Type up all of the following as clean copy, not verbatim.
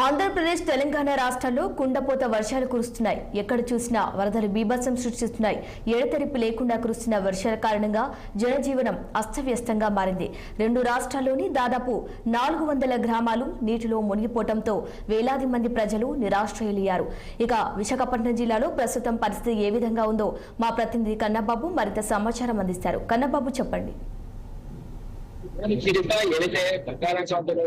ఆంధ్రప్రదేశ్ తెలంగాణ రాష్ట్రాల్లో కుండపోత వర్షాలు కురుస్తున్నాయి. ఎక్కడ చూసినా వరదలు బీభత్సం సృష్టిస్తున్నాయి. ఎడతెరిపి లేకుండా కురుస్తున్న వర్షాల కారణంగా జనజీవనం అస్తవ్యస్తంగా మారింది. రెండు రాష్ట్రాల్లోని దాదాపు 400 గ్రామాలు నీటిలో మునిగిపోవడంతో వేలాది మంది ప్రజలు నిరాశ్రయులయ్యారు. ఇక విశాఖపట్నం జిల్లాలో ప్రస్తుతం పరిస్థితి ఏ విధంగా ఉందో మా ప్రతినిధి కన్నబాబు మరింత సమాచారం అందిస్తారు. కన్నబాబు, చెప్పండి. ఏదైతే ప్రకారం ప్రాంతంలో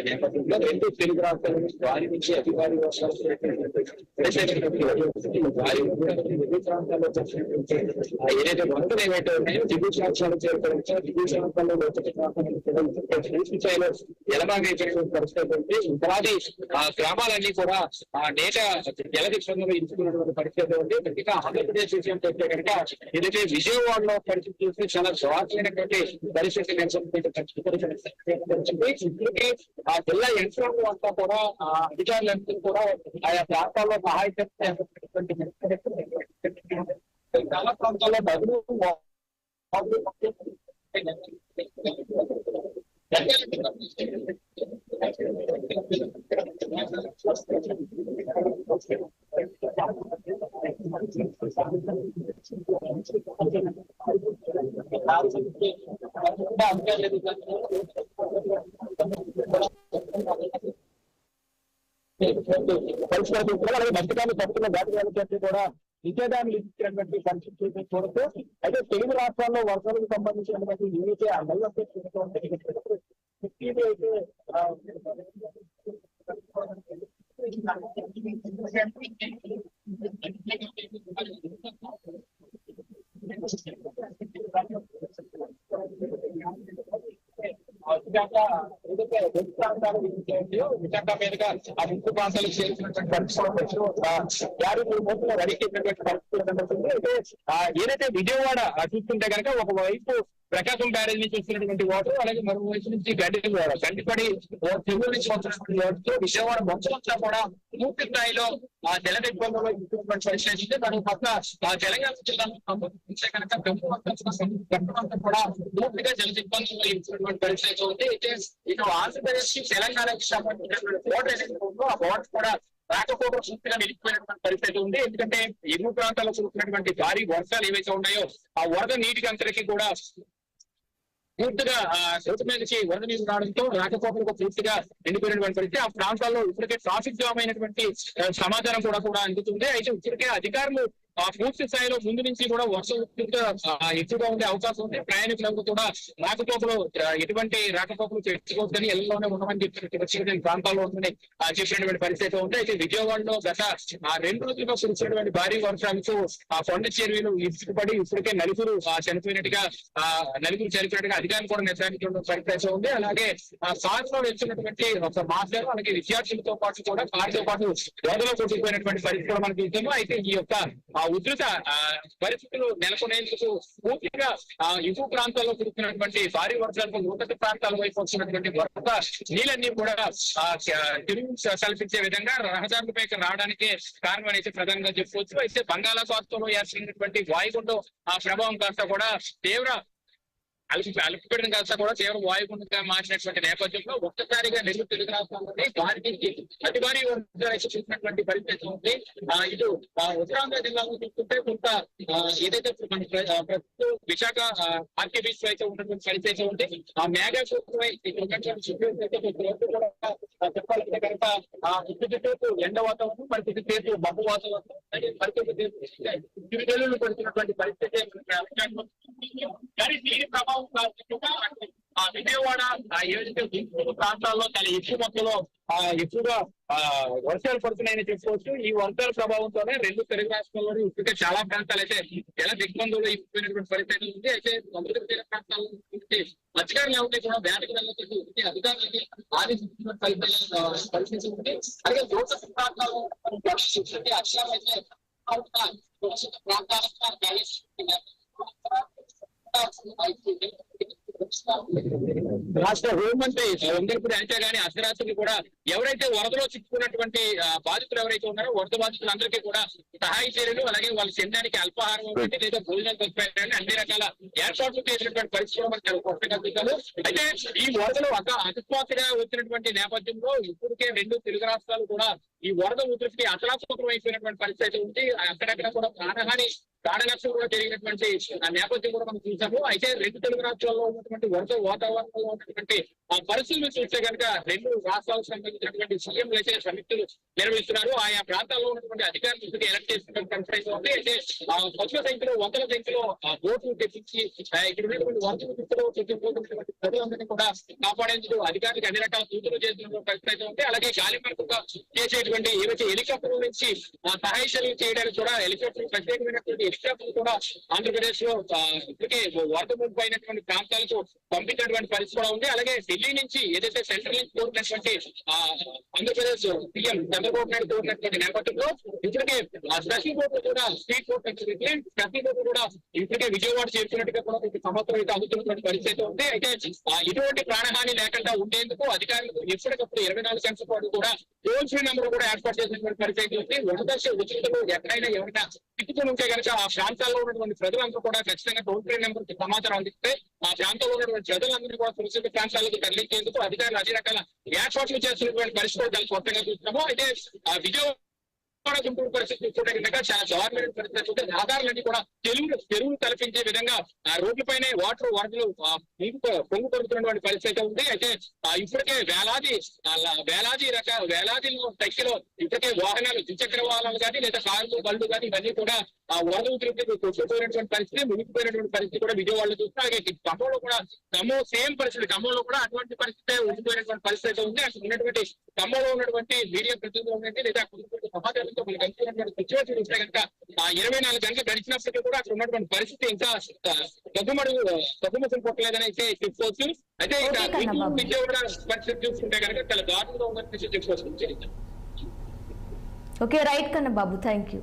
నేపథ్యంలో రెండు తెలుగు రాష్ట్రాల భారీ నుంచి అతి భారీ వర్షాలు భారీ ప్రాంతాల్లో ఏదైతే వంతులు ఏవైతే ఉన్నాయో దిగువ రాష్ట్రాలు చేరుకోవచ్చో దిగువ ప్రాంతాల్లో లోతట్టు ప్రాంతాల్లో ఎలబాగైతే పరిస్థితి ఉంటే ఉపాధి గ్రామాలన్నీ కూడా ఆ నేట జల దిక్షణలో ఎంచుకున్నటువంటి పరిస్థితి ఉంది. ఇంకా ఆంధ్రప్రదేశ్ విషయం చెప్తే కనుక ఏదైతే విజయవాడలో పరిస్థితి చూస్తే చాలా దారుణమైనటువంటి పరిస్థితి ఇప్పటికే ఆ జిల్లా యంత్రాంగం అంతా కూడా అధికారులందరూ కూడా ఆయా ప్రాంతాల్లో సహాయ చాలా ప్రాంతాల్లో బదులు మధ్యకాలం పట్టుకున్న దాటి కూడా నిషేధాన్ని ఇచ్చినటువంటి పరిస్థితి చూడొచ్చు. అయితే తెలుగు రాష్ట్రాల్లో వర్షాలకు సంబంధించినటువంటి ఏవైతే ఆ విశాఖ మీదుగా ఆ ముంపు ప్రాంతాలు చేరుకున్నటువంటి పరిస్థితులు రెడీకినటువంటి పరిస్థితులు అయితే ఏదైతే విజయవాడ చూస్తుంటే కనుక ఒకవైపు ప్రకాశం బ్యారేజ్ నుంచి వస్తున్నటువంటి వాటర్, అలాగే మరోవైపు నుంచి గండిపడి చెరువు నుంచి వస్తున్నటువంటి వాటితో విజయవాడ మొత్తం అంతా కూడా పూర్తి స్థాయిలో ఆ జల దిగ్బంధంలో ఇస్తున్నటువంటి పరిస్థితి. దాని పట్ల తెలంగాణ జిల్లాలో సంబంధించే కనుక అంతా కూడా పూర్తిగా జల దిగ్బంధంలో ఇస్తున్నటువంటి పరిస్థితి ఉంది. అయితే ఇటు ఆంధ్రప్రదేశ్ కి తెలంగాణకి సంబంధించినటువంటి బోర్డు ఏదైతే ఉందో ఆ బోర్డు కూడా రాకపోవడం పూర్తిగా నిలిచిపోయినటువంటి పరిస్థితి ఉంది. ఎందుకంటే ఎగువ ప్రాంతాల్లో కురుస్తున్నటువంటి భారీ వర్షాలు ఏవైతే ఉన్నాయో ఆ వరద నీటికి అంతరికి కూడా పూర్తిగా రోడ్డు మీద నుంచి వరద నీరు రావడంతో రాకపోకలకు పూర్తిగా నిండిపోయినటువంటి పరిస్థితి. ఆ ప్రాంతాల్లో ఇప్పటికే ట్రాఫిక్ జామ్ అయినటువంటి సమాచారం కూడా అందుతుంది. అయితే ఇప్పటికే అధికారులు పూర్తి స్థాయిలో ముందు నుంచి కూడా వర్షం ఎక్కువగా ఉండే అవకాశం ఉంది. ప్రయాణికులకు కూడా రాకపోకలు ఎటువంటి రాకపోకలు తెచ్చుకోవద్దని ఎల్లోనే ఉండమని చెప్పినటువంటి ప్రాంతాల్లో ఉందని చెప్పినటువంటి పరిస్థితి ఉంది. అయితే విజయవాడలో గత 2 రోజులుగా కురిసినటువంటి భారీ వర్షాలకు ఆ కొండ చెరువులు ఇసుకుపడి ఇప్పటికే నలుగురు చనిపోయినట్టుగా అధికారులు కూడా నిర్ధారించిన పరిస్థితి ఉంది. అలాగే కారులో వెళ్తున్నటువంటి ఒక మాస్టర్ అలాగే విద్యార్థులతో పాటు కూడా కారుతో పాటు వరదలో కొట్టుకుపోయినటువంటి పరిస్థితి మనకి చూసాము. అయితే ఈ యొక్క ఉధృత పరిస్థితులు నెలకొనేందుకు పూర్తిగా ఎగువ ప్రాంతాల్లో కురుస్తున్నటువంటి భారీ వర్షాలకు లోతట్టు ప్రాంతాల వైపు వస్తున్నటువంటి వరద నీళ్ళన్నీ కూడా తిరుగు కల్పించే విధంగా రహదారులపై రావడానికి కారణం అయితే ప్రధానంగా చెప్పుకోవచ్చు. అయితే బంగాళాఖాతంలో ఏర్పడినటువంటి వాయుగుండం ఆ ప్రభావం కాస్త కూడా తీవ్ర అలుపుపీడనం కాస్త కూడా తీవ్ర వాయుగుండంగా మార్చినటువంటి నేపథ్యంలో ఒక్కసారిగా నెల్లూరు తెలుగు రాష్ట్రాల్లోని అతి భారీ చూసినటువంటి పరిస్థితి ఉంది. ఇటు ఉత్తరాంధ్ర జిల్లాలో చూస్తుంటే కొంత ఏదైతే మన ప్రస్తుతం విశాఖ ఆర్కే బీచ్ అయితే ఉన్నటువంటి పరిస్థితి ఉంది. ఆ మేఘాలపై చెప్పాలంటే కనుక చుట్టూ ఎండ వాతావరణం, పరిస్థితి చేతు మబ్బు వాతావరణం, పరిస్థితి పడుతున్నటువంటి పరిస్థితి కానీ దీని ప్రభావం విజయవాడ ఏదైతే ప్రాంతాల్లో చాలా ఎక్కువ మొత్తంలో ఎక్కువగా వర్షాలు పడుతున్నాయని చెప్పుకోవచ్చు. ఈ వర్షాల ప్రభావంతోనే రెండు తెలుగు రాష్ట్రాల్లోని ఇప్పటికే చాలా ప్రాంతాలు అయితే జల దిగ్బంధంలో ఇచ్చిపోయినటువంటి పరిస్థితి ఉంది. అయితే సముద్ర తీర ప్రాంతాల్లో మత్స్యకారులు ఎవరికి కూడా వేటకు వెళ్ళకపోతే అధికారులకి ఆదేశించిన పరిస్థితి ఉంది. అలాగే దోష ప్రాంతాల్లో అక్షరాలైతే ప్రాంతాలకు రాష్ట్ర హోంమంత్రి వంగలపూడి అనిత గాని అర్ధరాత్రి కూడా ఎవరైతే వరదలో చిక్కుకున్నటువంటి బాధితులు ఎవరైతే ఉన్నారో వరద బాధితులందరికీ కూడా సహాయ చర్యలు అలాగే వాళ్ళు తినడానికి అల్పాహారం ఒకటి లేదా భోజనం సదుపాయాలు అన్ని రకాల ఏర్పాట్లు చేసినటువంటి పరిస్థితులు మనకు చాలా స్పష్టంగా చూశారు. అయితే ఈ వరదలు అకస్మాత్తుగా వచ్చినటువంటి నేపథ్యంలో ఇప్పటికే 2 తెలుగు రాష్ట్రాలు కూడా ఈ వరద ఉధృతికి అతలాకుతలం అయిపోయినటువంటి పరిస్థితి ఉంది. అక్కడక్కడ కూడా ప్రాణ నష్టం కూడా జరిగినటువంటి నేపథ్యం కూడా మనం చూసాము. అయితే 2 తెలుగు రాష్ట్రాల్లో ఉన్నటువంటి వరద వాతావరణంలో ఉన్నటువంటి ఆ పరిస్థితులు చూస్తే కనుక 2 రాష్ట్రాలకు సంబంధించినటువంటి సీఎంలు అయితే సమీక్షలు నిర్వహిస్తున్నారు. ఆయా ప్రాంతాల్లో ఉన్నటువంటి అధికారులు ఎలక్ట్ చేసినటువంటి పరిస్థితి ఉంది. అయితే పశువుల సంఖ్యలో 100ల సంఖ్యలో బోట్లు తెప్పించి ఇక్కడ ఉన్నటువంటి వరద ఉధృతిలో చెట్టుకున్నటువంటి ప్రజలందరినీ కూడా కాపాడేందుకు అధికారులకు అన్ని రకాల సూచనలు చేసినటువంటి పరిస్థితి ఉంది. అలాగే గాలి మార్గంగా చేసేటువంటి ఏవైతే హెలికాప్టర్ నుంచి సహాయ చర్యలు చేయడానికి కూడా హెలికాప్టర్ ప్రత్యేకమైనటువంటి హెలికాప్టర్ కూడా ఆంధ్రప్రదేశ్ లో ఇప్పటికే వరద ముంపు అయినటువంటి ప్రాంతాలకు పంపించినటువంటి పరిస్థితి కూడా ఉంది. అలాగే ఢిల్లీ నుంచి ఏదైతే సెంట్రల్ నుంచి కోరినటువంటి ఆంధ్రప్రదేశ్ సీఎం చంద్రబాబు నాయుడు కోరినటువంటి నేపథ్యంలో ఇప్పటికే స్పెషల్ కోర్టు కూడా స్ట్రీట్ కోర్టు స్పెషల్ కోర్టు కూడా ఇప్పటికే విజయవాడ చేరుకున్నట్టుగా కూడా ఒక సంవత్సరం అయితే అందుతున్నటువంటి పరిస్థితి ఉంది. అయితే ఇటువంటి ప్రాణహాని లేకుండా ఉండేందుకు అధికారులకు ఎప్పటికప్పుడు 24 గంటల పాటు కూడా టోల్ ఫ్రీ నెంబర్ కూడా ఏర్పాటు చేసినటువంటి పరిస్థితి ఉంది. వరదర్శ ఉచితలు ఎక్కడైనా ఎవరైనా చిక్కుకుని ఉంటే కనుక ఆ ప్రాంతాల్లో ఉన్నటువంటి ప్రజలందరూ కూడా ఖచ్చితంగా టోల్ ఫ్రీ నెంబర్ కి సమాచారం అందిస్తే ఆ ప్రాంతంలో ఉన్నటువంటి ప్రజలందరినీ కూడా సురక్షిత ప్రాంతాలకు తరలించేందుకు అధికారులు అన్ని రకాల ఏర్పాట్లు చేస్తున్నటువంటి పరిస్థితులు దాన్ని కొత్తగా చూస్తున్నాము. అయితే విజయవాడ గుంటూరు పరిస్థితి చూస్తే కనుక చాలా దారుణమైన పరిస్థితి ఉంటే రహదారులన్నీ కూడా చెరువులు తలపించే విధంగా రోడ్లపైనే వరదలు పొంగు పడుతున్నటువంటి పరిస్థితి ఉంది. అయితే ఇప్పటికే వేలాది సంఖ్యలో ఇప్పటికే వాహనాలు ద్విచక్ర వాహనాలు కానీ లేదా కార్లు బళ్ళు కానీ ఇవన్నీ కూడా వరద ఉధృతికి కొట్టుకుపోయినటువంటి పరిస్థితి మునిగిపోయినటువంటి పరిస్థితి కూడా విజయవాడలో చూస్తే అలాగే ఖమ్మంలో కూడా సేమ్ పరిస్థితి ఖమ్మంలో కూడా అటువంటి పరిస్థితి ఉండిపోయినటువంటి పరిస్థితి ఉంది. అసలు ఉన్నటువంటి ఖమ్మంలో ఉన్నటువంటి మీడియా ప్రతినిధులు ఉన్నట్టు లేదా సమాచారంతో మనకు అనుకున్నటువంటి సిచ్యువేషన్ చూస్తే కనుక 24 గంటలు గడిచినప్పటికీ కూడా అక్కడ ఉన్నటువంటి పరిస్థితి ఇంకా తగ్గుమతులు కొట్టలేదని అయితే చెప్పుకోవచ్చు. అయితే విజయవాడ పరిస్థితి చూసుకుంటే కనుక చాలా దారుణంగా ఉందని చెప్పుకోవచ్చు. ఓకే, రైట్ కన్నా బాబు, థ్యాంక్ యూ.